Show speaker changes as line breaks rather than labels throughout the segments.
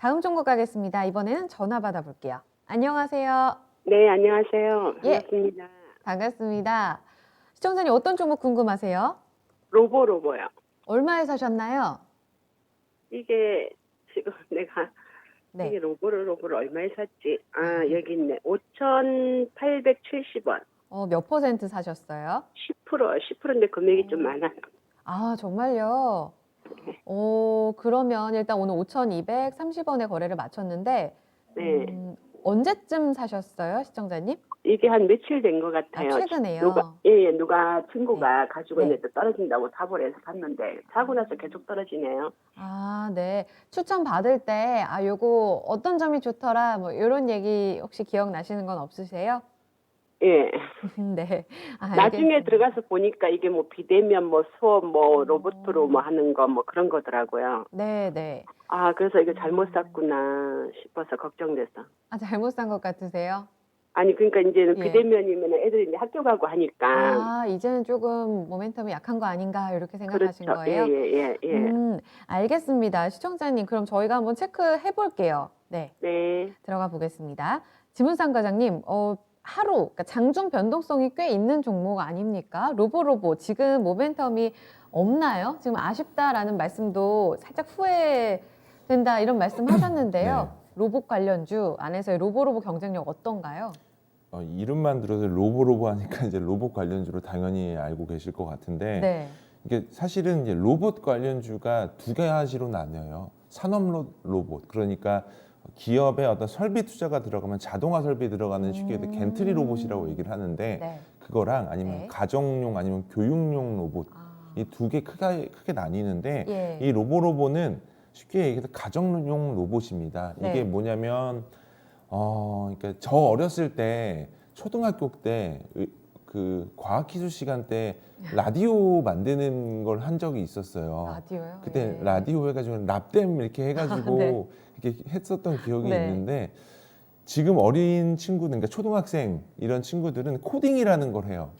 다음 종목 가겠습니다. 이번에는 전화 받아볼게요. 안녕하세요.
네, 안녕하세요.
예.
반갑습니다.
반갑습니다. 시청자님 어떤 종목 궁금하세요?
로보요.
얼마에 사셨나요?
이게 지금 내가
네.
이게 로보를 얼마에 샀지? 아, 여기 있네. 5,870원.
몇 퍼센트 사셨어요?
10%인데 금액이 좀 많아요.
아, 정말요? 그러면 일단 오늘 5,230원에 거래를 마쳤는데,
네.
언제쯤 사셨어요, 시청자님?
이게 한 며칠 된 것 같아요.
최근에요.
누가 친구가 가지고
네.
있는데 떨어진다고 탑을 해서 샀는데 사고 나서 계속 떨어지네요.
아, 네. 추천 받을 때, 요거 어떤 점이 좋더라, 뭐, 이런 얘기 혹시 기억나시는 건 없으세요?
예.
네.
나중에
알겠습니다.
들어가서 보니까 이게 뭐 비대면 뭐 수업 뭐 로봇으로 뭐 하는 거 뭐 그런 거더라고요.
네.
아, 그래서 이거 잘못 샀구나 싶어서 걱정돼서.
아, 잘못 산 것 같으세요?
아니, 그러니까 이제는
예.
비대면이면 애들이 이제 학교 가고 하니까.
이제는 조금 모멘텀이 약한 거 아닌가, 이렇게 생각하신
그렇죠.
거예요?
예.
알겠습니다. 시청자님, 그럼 저희가 한번 체크해 볼게요. 네.
네.
들어가 보겠습니다. 지문상 과장님, 하루, 그러니까 장중 변동성이 꽤 있는 종목 아닙니까? 로보, 지금 모멘텀이 없나요? 지금 아쉽다라는 말씀도 살짝 후회된다, 이런 말씀 하셨는데요.
네.
로봇 관련주 안에서의 로보 경쟁력 어떤가요?
이름만 들어도 로보 하니까 이제 로봇 관련주로 당연히 알고 계실 것 같은데
네.
이게 사실은 이제 로봇 관련주가 두 가지로 나뉘어요. 산업 로봇, 그러니까 기업의 어떤 설비 투자가 들어가면 자동화 설비 들어가는 식의 겐트리 로봇이라고 얘기를 하는데
네.
그거랑 아니면
네.
가정용 아니면 교육용 로봇,
아,
이 두 개 크게 나뉘는데
예.
이 로보는 쉽게 얘기해서 가정용 로봇입니다.
네.
이게 뭐냐면 그러니까 저 어렸을 때 초등학교 때 그 과학기술 시간 때 라디오 만드는 걸 한 적이 있었어요.
라디오요?
그때
예.
라디오 해가지고 납땜 이렇게 해가지고
네.
이렇게 했었던 기억이
네.
있는데 지금 어린 친구들, 그러니까 초등학생 이런 친구들은 코딩이라는 걸 해요.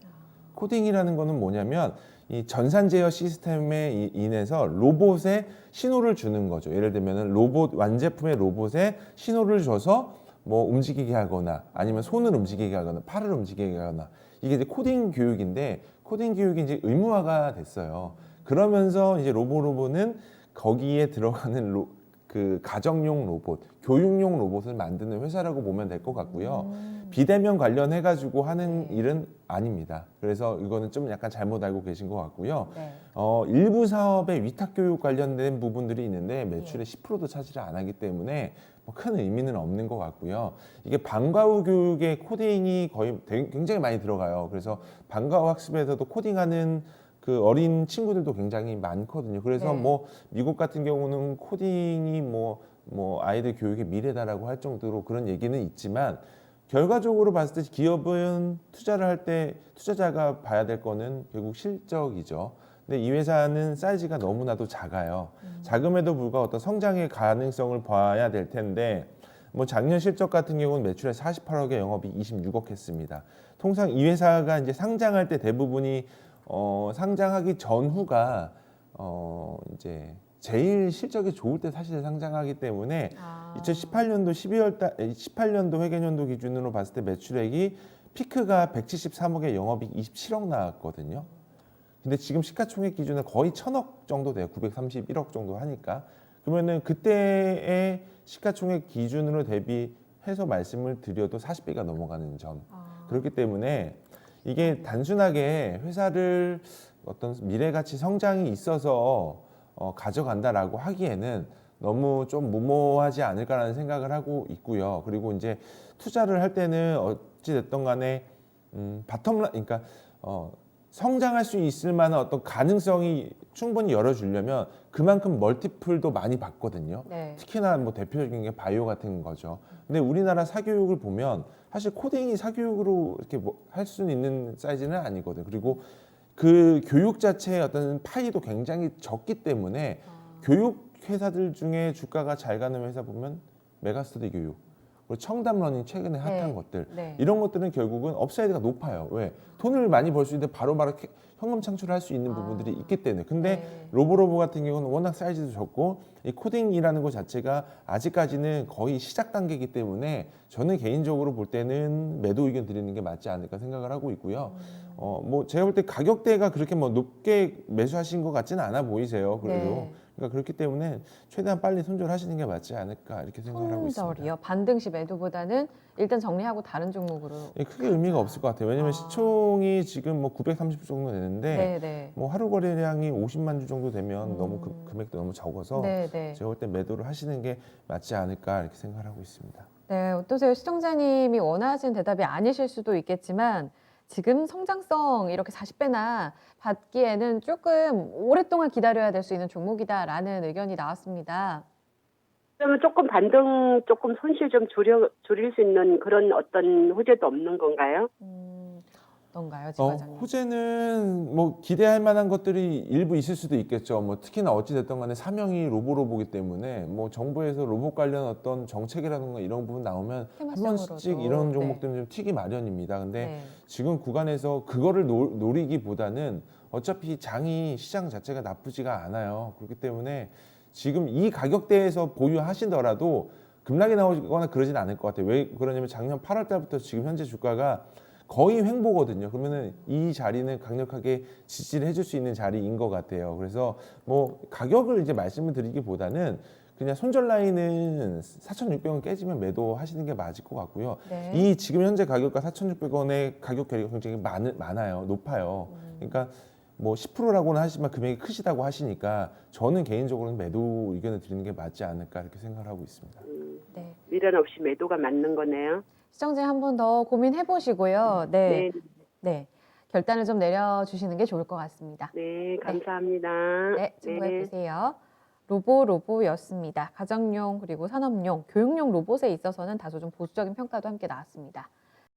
코딩이라는 거는 뭐냐면 이 전산 제어 시스템에 인해서 로봇에 신호를 주는 거죠. 예를 들면 로봇 완제품의 로봇에 신호를 줘서 뭐 움직이게 하거나 아니면 손을 움직이게 하거나 팔을 움직이게 하거나 이게 이제 코딩 교육인데 코딩 교육이 이제 의무화가 됐어요. 그러면서 이제 로보는 거기에 들어가는 그 가정용 로봇, 교육용 로봇을 만드는 회사라고 보면 될 것 같고요. 비대면 관련해 가지고 하는
네.
일은 아닙니다. 그래서 이거는 좀 약간 잘못 알고 계신 것 같고요.
네.
일부 사업의 위탁 교육 관련된 부분들이 있는데 매출의 10%도 차지를 안 하기 때문에 뭐 큰 의미는 없는 것 같고요. 이게 방과 후 교육에 코딩이 거의 굉장히 많이 들어가요. 그래서 방과 후 학습에서도 코딩하는 그 어린 친구들도 굉장히 많거든요. 그래서
네.
뭐 미국 같은 경우는 코딩이 뭐 아이들 교육의 미래다라고 할 정도로 그런 얘기는 있지만 결과적으로 봤을 때 기업은 투자를 할 때 투자자가 봐야 될 거는 결국 실적이죠. 근데 이 회사는 사이즈가 너무나도 작아요. 작음에도 불구하고 어떤 성장의 가능성을 봐야 될 텐데 뭐 작년 실적 같은 경우는 매출에 48억에 영업이 26억 했습니다. 통상 이 회사가 이제 상장할 때 대부분이 상장하기 전후가 이제 제일 실적이 좋을 때 사실 상장하기 때문에 2018년도 18년도 회계연도 기준으로 봤을 때 매출액이 피크가 173억에 영업이 27억 나왔거든요. 근데 지금 시가총액 기준은 거의 1,000억 정도 돼요. 931억 정도 하니까. 그러면은 그때의 시가총액 기준으로 대비해서 말씀을 드려도 40배가 넘어가는 점. 그렇기 때문에 이게 단순하게 회사를 어떤 미래가치 성장이 있어서 가져간다라고 하기에는 너무 좀 무모하지 않을까라는 생각을 하고 있고요. 그리고 이제 투자를 할 때는 어찌 됐든 간에 바텀라인, 그러니까 성장할 수 있을 만한 어떤 가능성이 충분히 열어주려면 그만큼 멀티플도 많이 받거든요.
네.
특히나 뭐 대표적인 게 바이오 같은 거죠. 근데 우리나라 사교육을 보면 사실 코딩이 사교육으로 이렇게 뭐 할 수 있는 사이즈는 아니거든요. 그리고 그 교육 자체의 어떤 파이도 굉장히 적기 때문에 교육 회사들 중에 주가가 잘 가는 회사 보면 메가스터디 교육, 그리고 청담러닝 최근에 핫한
네.
것들
네.
이런 것들은 결국은 업사이드가 높아요. 왜? 돈을 많이 벌 수 있는데 바로바로 현금 창출할 수 있는
아.
부분들이 있기 때문에. 근데
네.
로보로보 같은 경우는 워낙 사이즈도 적고 이 코딩이라는 것 자체가 아직까지는 거의 시작 단계이기 때문에 저는 개인적으로 볼 때는 매도 의견 드리는 게 맞지 않을까 생각을 하고 있고요. 뭐 제가 볼 때 가격대가 그렇게 뭐 높게 매수하신 것 같지는 않아 보이세요. 그래도.
네.
그러니까 그렇기 때문에 최대한 빨리 손절하시는 게 맞지 않을까 이렇게 생각을 하고 있습니다.
손절이요. 반등시 매도보다는 일단 정리하고 다른 종목으로.
예, 크게 의미가 없을 것 같아요. 왜냐면
아.
시총이 지금 뭐 930주 정도 되는데
네, 네.
뭐 하루 거래량이 50만 주 정도 되면 너무
음.
금액도 너무 적어서
네, 네.
제가 볼 때 매도를 하시는 게 맞지 않을까 이렇게 생각을 하고 있습니다.
네, 어떠세요? 시청자님이 원하시는 대답이 아니실 수도 있겠지만 지금 성장성 이렇게 40배나 받기에는 조금 오랫동안 기다려야 될 수 있는 종목이다라는 의견이 나왔습니다.
그러면 조금 반등, 조금 손실 좀 줄일 수 있는 그런 어떤 호재도 없는 건가요?
어떤가요, 지과장님?
호재는 뭐 기대할 만한 것들이 일부 있을 수도 있겠죠. 뭐 특히나 어찌 됐든 간에 사명이 로보로보기 때문에 뭐 정부에서 로봇 관련 어떤 정책이라든가 이런 부분 나오면 한
테마성으로도.
번씩 이런
네.
종목들은 좀 튀기 마련입니다. 근데
네.
지금 구간에서 그거를 노리기보다는 어차피 장이 시장 자체가 나쁘지가 않아요. 그렇기 때문에 지금 이 가격대에서 보유하시더라도 급락이 나오거나 그러진 않을 것 같아요. 왜 그러냐면 작년 8월 달부터 지금 현재 주가가 거의 횡보거든요. 그러면은 이 자리는 강력하게 지지를 해줄 수 있는 자리인 것 같아요. 그래서 뭐 가격을 이제 말씀을 드리기보다는 그냥 손절 라인은 4,600원 깨지면 매도하시는 게 맞을 것 같고요.
네.
이 지금 현재 가격과 4,600원의 가격 괴리가 굉장히 많아요. 높아요. 그러니까 뭐 10%라고는 하지만 금액이 크시다고 하시니까 저는 개인적으로는 매도 의견을 드리는 게 맞지 않을까 이렇게 생각을 하고 있습니다.
네.
미련 없이 매도가 맞는 거네요.
시청자 한 번 더 고민해 보시고요. 네.
네,
네. 결단을 좀 내려주시는 게 좋을 것 같습니다.
네, 감사합니다.
네, 참고해 보세요. 로보였습니다. 가정용 그리고 산업용, 교육용 로봇에 있어서는 다소 좀 보수적인 평가도 함께 나왔습니다.